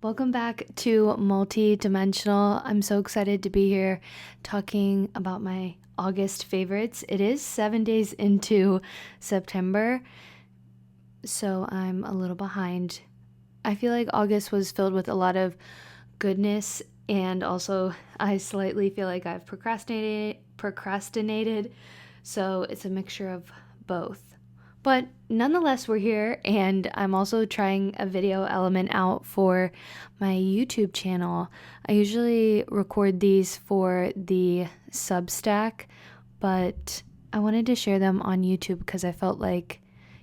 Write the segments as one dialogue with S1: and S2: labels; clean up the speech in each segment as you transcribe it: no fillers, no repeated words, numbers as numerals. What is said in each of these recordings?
S1: Welcome back to Multi-Dimensional. I'm so excited to be here talking about my August favorites. It is 7 days into September, so I'm a little behind. I feel like August was filled with a lot of goodness, and also I slightly feel like I've procrastinated, so it's a mixture of both. But nonetheless, we're here, and I'm also trying a video element out for my YouTube channel. I usually record these for the Substack, but I wanted to share them on YouTube because I felt like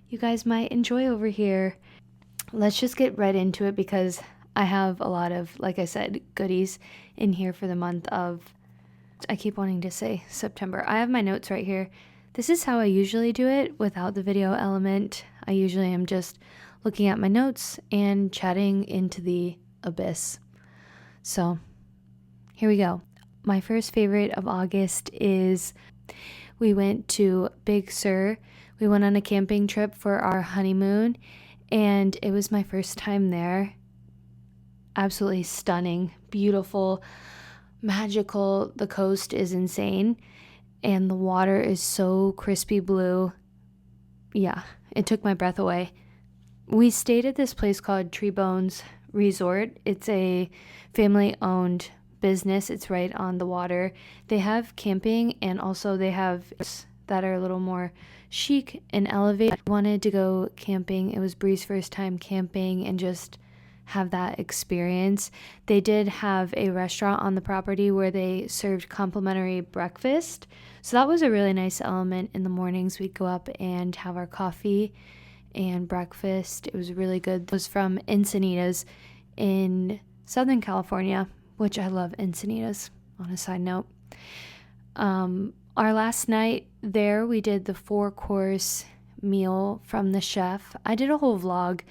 S1: you guys might enjoy over here. Let's just get right into it because I have a lot of, like I said, goodies in here for the month of, I keep wanting to say September. I have my notes right here. This is how I usually do it without the video element. I usually am just looking at my notes and chatting into the abyss. So here we go. My first favorite of August is we went to Big Sur. We went on a camping trip for our honeymoon, and it was my first time there. Absolutely stunning, beautiful, magical. The coast is insane. And the water is so crispy blue. Yeah, it took my breath away. We stayed at this place called Tree Bones Resort. It's a family-owned business. It's right on the water. They have camping, and also they have that are a little more chic and elevated. I wanted to go camping. It was Bree's first time camping and just have that experience. They did have a restaurant on the property where they served complimentary breakfast. So that was a really nice element. In the mornings, we'd go up and have our coffee and breakfast. It was really good. It was from Encinitas in Southern California, which I love Encinitas, on a side note. Our last night there, we did the 4-course meal from the chef. I did a whole vlog.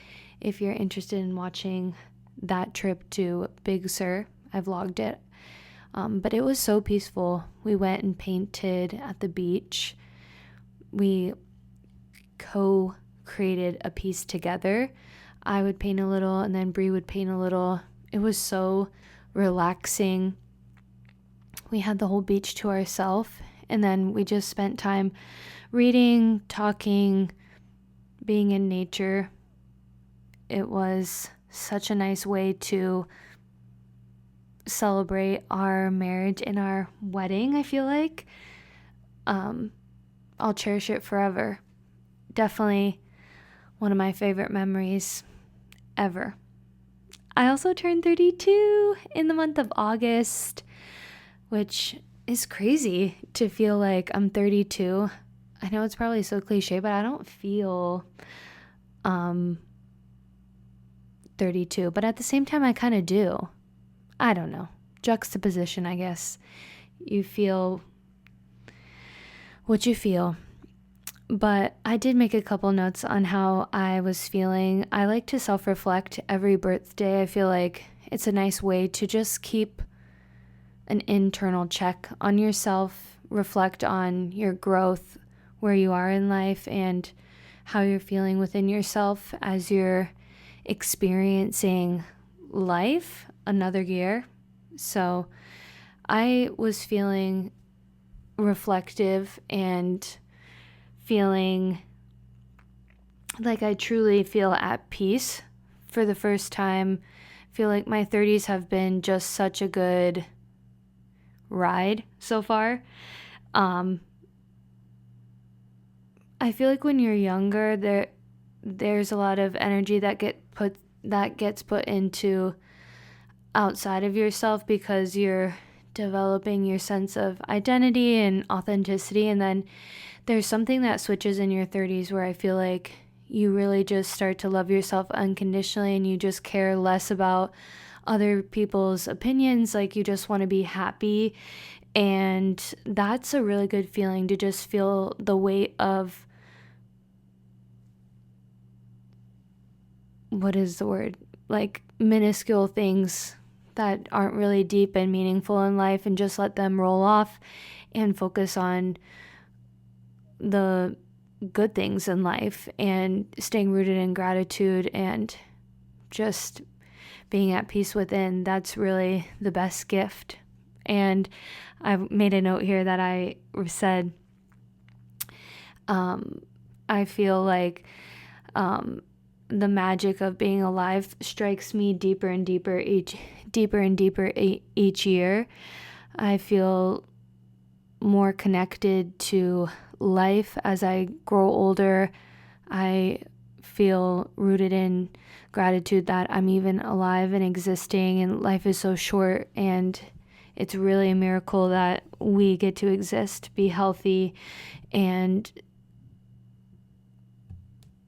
S1: If you're interested in watching that trip to Big Sur, I vlogged it. But it was so peaceful. We went and painted at the beach. We co-created a piece together. I would paint a little, and then Bree would paint a little. It was so relaxing. We had the whole beach to ourselves, and then we just spent time reading, talking, being in nature. It was such a nice way to celebrate our marriage and our wedding, I feel like. I'll cherish it forever. Definitely one of my favorite memories ever. I also turned 32 in the month of August, which is crazy to feel like I'm 32. I know it's probably so cliche, but I don't feel 32, but at the same time I kind of do. I don't know. Juxtaposition, I guess. You feel what you feel. But I did make a couple notes on how I was feeling. I like to self-reflect every birthday. I feel like it's a nice way to just keep an internal check on yourself, reflect on your growth, where you are in life, and how you're feeling within yourself as you're experiencing life another year. So I was feeling reflective and feeling like I truly feel at peace for the first time. I feel like my 30s have been just such a good ride so far. I feel like when you're younger, there's a lot of energy that gets put into outside of yourself because you're developing your sense of identity and authenticity, and then there's something that switches in your 30s where I feel like you really just start to love yourself unconditionally, and you just care less about other people's opinions. Like, you just want to be happy, and that's a really good feeling, to just feel the weight of, what is the word, like minuscule things that aren't really deep and meaningful in life, and just let them roll off and focus on the good things in life and staying rooted in gratitude and just being at peace within, that's really the best gift. And I've made a note here that I said, I feel like the magic of being alive strikes me deeper and deeper each year. I feel more connected to life as I grow older. I feel rooted in gratitude that I'm even alive and existing, and life is so short, and it's really a miracle that we get to exist, be healthy, and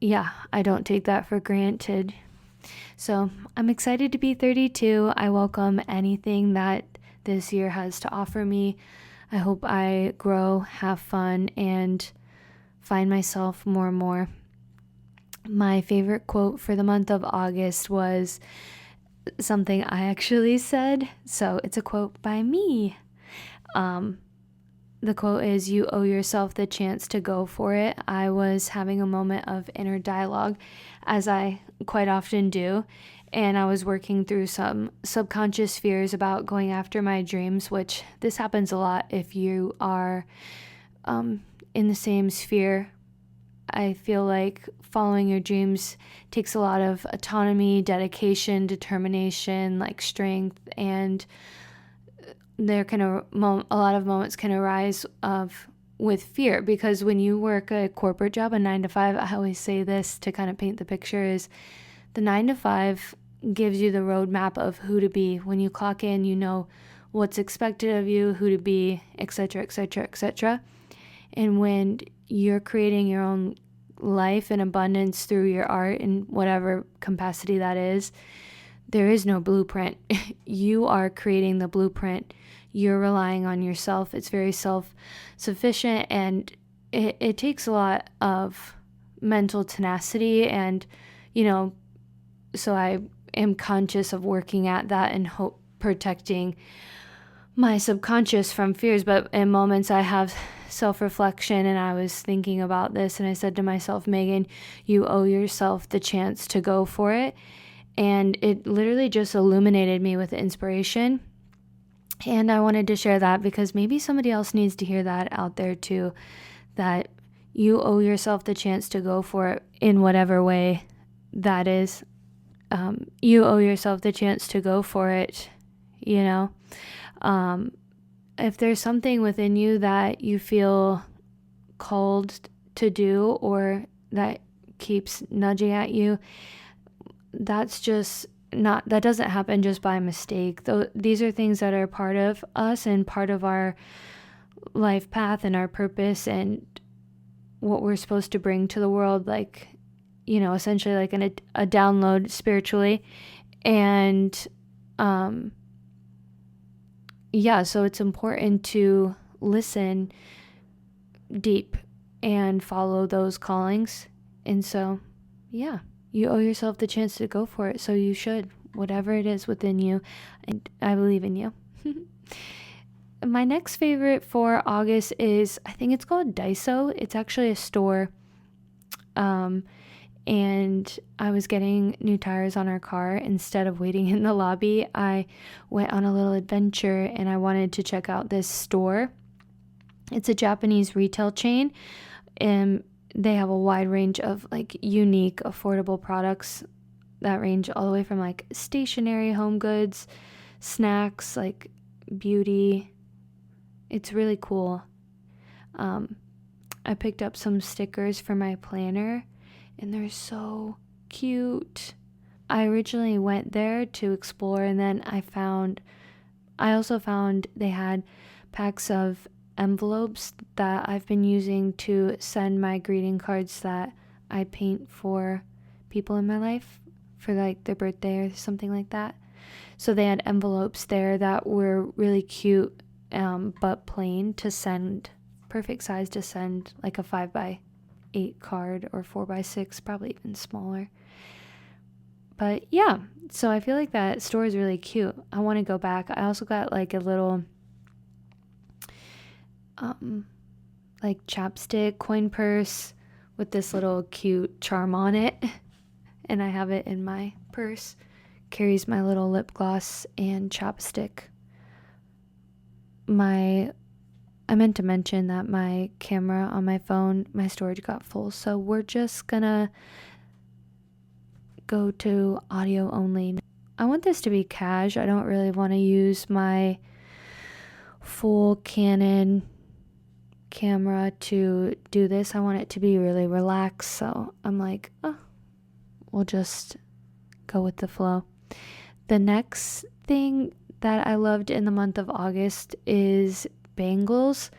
S1: yeah, I don't take that for granted. So I'm excited to be 32. I welcome anything that this year has to offer me. I hope I grow, have fun, and find myself more and more. My favorite quote for the month of August was something I actually said. So it's a quote by me. The quote is, "You owe yourself the chance to go for it." I was having a moment of inner dialogue, as I quite often do, and I was working through some subconscious fears about going after my dreams, which this happens a lot if you are in the same sphere. I feel like following your dreams takes a lot of autonomy, dedication, determination, like strength, and there can a lot of moments can arise with fear, because when you work a corporate job, a 9 to 5, I always say this to kind of paint the picture, is the 9 to 5 gives you the roadmap of who to be. When you clock in, you know what's expected of you, who to be, etc., etc., etc. And when you're creating your own life in abundance through your art in whatever capacity that is, there is no blueprint. You are creating the blueprint. You're relying on yourself. It's very self-sufficient, and it takes a lot of mental tenacity, and so I am conscious of working at that and protecting my subconscious from fears. But in moments I have self-reflection, and I was thinking about this, and I said to myself, Megan, you owe yourself the chance to go for it. And it literally just illuminated me with inspiration. And I wanted to share that because maybe somebody else needs to hear that out there too, that you owe yourself the chance to go for it in whatever way that is. You owe yourself the chance to go for it, if there's something within you that you feel called to do, or that keeps nudging at you, that doesn't happen just by mistake. These are things that are part of us and part of our life path and our purpose and what we're supposed to bring to the world, like, essentially like a download spiritually. And so it's important to listen deep and follow those callings. And so, you owe yourself the chance to go for it. So you should, whatever it is within you. And I believe in you. My next favorite for August is, I think it's called Daiso. It's actually a store. And I was getting new tires on our car. Instead of waiting in the lobby, I went on a little adventure, and I wanted to check out this store. It's a Japanese retail chain, and they have a wide range of like unique, affordable products that range all the way from like stationery, home goods, snacks, like beauty. It's really cool. I picked up some stickers for my planner, and they're so cute. I originally went there to explore, and then I also found they had packs of envelopes that I've been using to send my greeting cards that I paint for people in my life for like their birthday or something like that. So they had envelopes there that were really cute, but plain to send, perfect size to send like a 5x8 card or 4x6, probably even smaller. But yeah, so I feel like that store is really cute. I want to go back. I also got like a little like chapstick coin purse with this little cute charm on it, and I have it in my purse carries my little lip gloss and chapstick. I meant to mention that my camera on my phone, my storage got full, so we're just gonna go to audio only. I want this to be cash. I don't really want to use my full Canon camera to do this. I want it to be really relaxed, so I'm like, oh, we'll just go with the flow. The next thing that I loved in the month of August is bangles,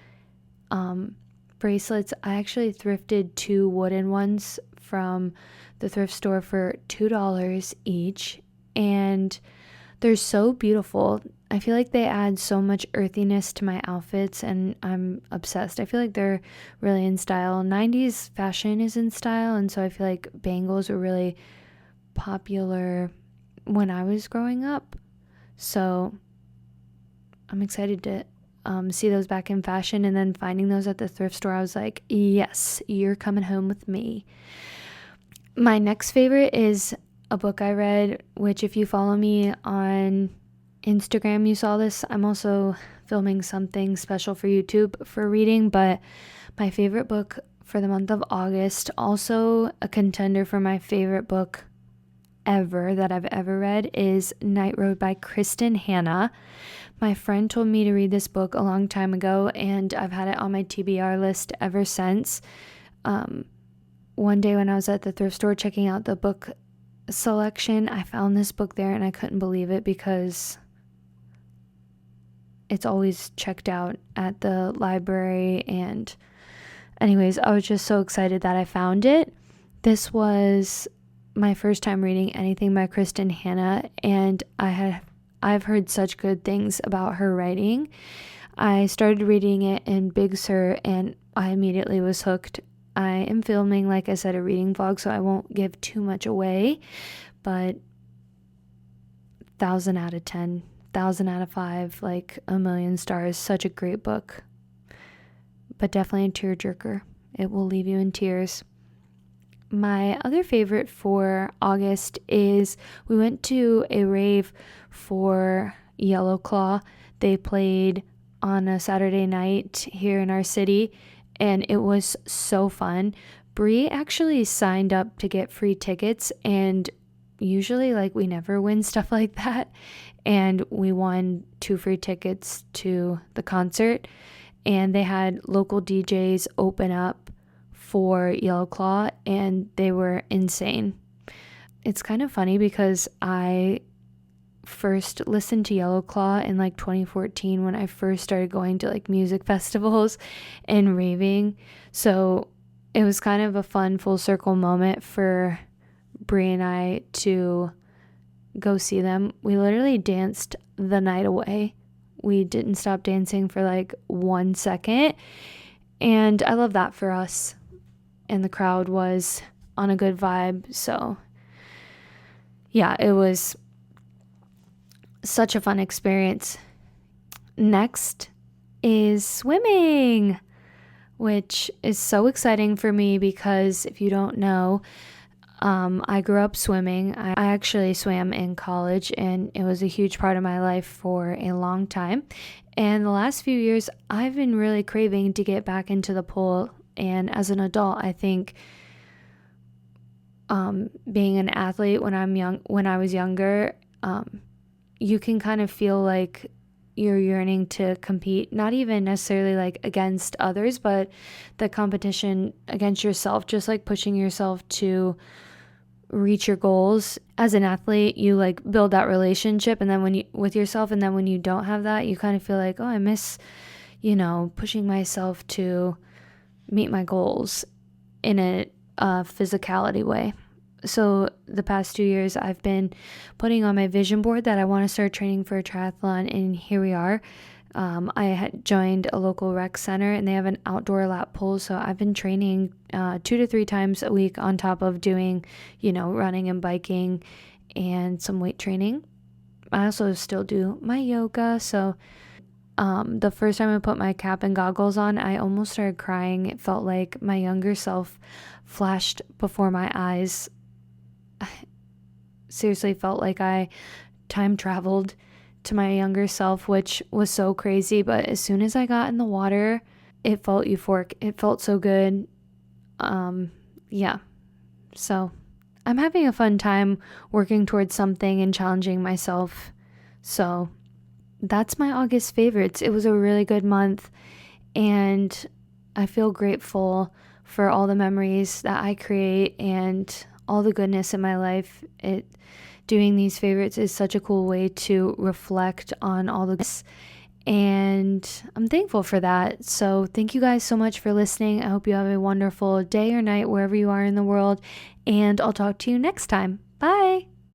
S1: bracelets. I actually thrifted 2 wooden ones from the thrift store for $2 each, and they're so beautiful. I feel like they add so much earthiness to my outfits, and I'm obsessed. I feel like they're really in style. 90s fashion is in style, and so I feel like bangles were really popular when I was growing up. So I'm excited to see those back in fashion, and then finding those at the thrift store, I was like, yes, you're coming home with me. My next favorite is a book I read, which if you follow me on Instagram, you saw this. I'm also filming something special for YouTube for reading, but my favorite book for the month of August, also a contender for my favorite book ever that I've ever read, is Night Road by Kristen Hanna. My friend told me to read this book a long time ago, and I've had it on my TBR list ever since. One day when I was at the thrift store checking out the book selection, I found this book there, and I couldn't believe it because it's always checked out at the library. And anyways, I was just so excited that I found it. This was my first time reading anything by Kristen Hanna, and I've heard such good things about her writing. I started reading it in Big Sur, and I immediately was hooked. I am filming, like I said, a reading vlog, so I won't give too much away, but 1,000 out of 10, 1,000 out of 5, like a million stars. Such a great book, but definitely a tearjerker. It will leave you in tears. My other favorite for August is we went to a rave for Yellow Claw. They played on a Saturday night here in our city, and it was so fun. Bree actually signed up to get free tickets, and usually like we never win stuff like that, and we won 2 free tickets to the concert, and they had local DJs open up for Yellow Claw, and they were insane. It's kind of funny because I first listened to Yellow Claw in like 2014 when I first started going to like music festivals and raving. So it was kind of a fun full circle moment for Brie and I to go see them. We literally danced the night away. We didn't stop dancing for like 1 second, and I love that for us. And the crowd was on a good vibe. So yeah, it was such a fun experience. Next is swimming, which is so exciting for me because if you don't know, I grew up swimming. I actually swam in college, and it was a huge part of my life for a long time. And the last few years, I've been really craving to get back into the pool. And as an adult, I think being an athlete when I was younger, you can kind of feel like you're yearning to compete, not even necessarily like against others, but the competition against yourself, just like pushing yourself to reach your goals. As an athlete, you like build that relationship and then with yourself, and then when you don't have that, you kind of feel like, oh, I miss, pushing myself to meet my goals in a physicality way. So the past 2 years, I've been putting on my vision board that I want to start training for a triathlon, and here we are. I had joined a local rec center, and they have an outdoor lap pool, so I've been training 2 to 3 times a week on top of doing, running and biking and some weight training. I also still do my yoga, so the first time I put my cap and goggles on, I almost started crying. It felt like my younger self flashed before my eyes. seriously felt like I time traveled to my younger self, which was so crazy. But as soon as I got in the water, it felt euphoric. It felt so good. Yeah. So I'm having a fun time working towards something and challenging myself. So that's my August favorites. It was a really good month, and I feel grateful for all the memories that I create and all the goodness in my life. Doing these favorites is such a cool way to reflect on all the goodness, and I'm thankful for that. So thank you guys so much for listening. I hope you have a wonderful day or night wherever you are in the world, and I'll talk to you next time. Bye.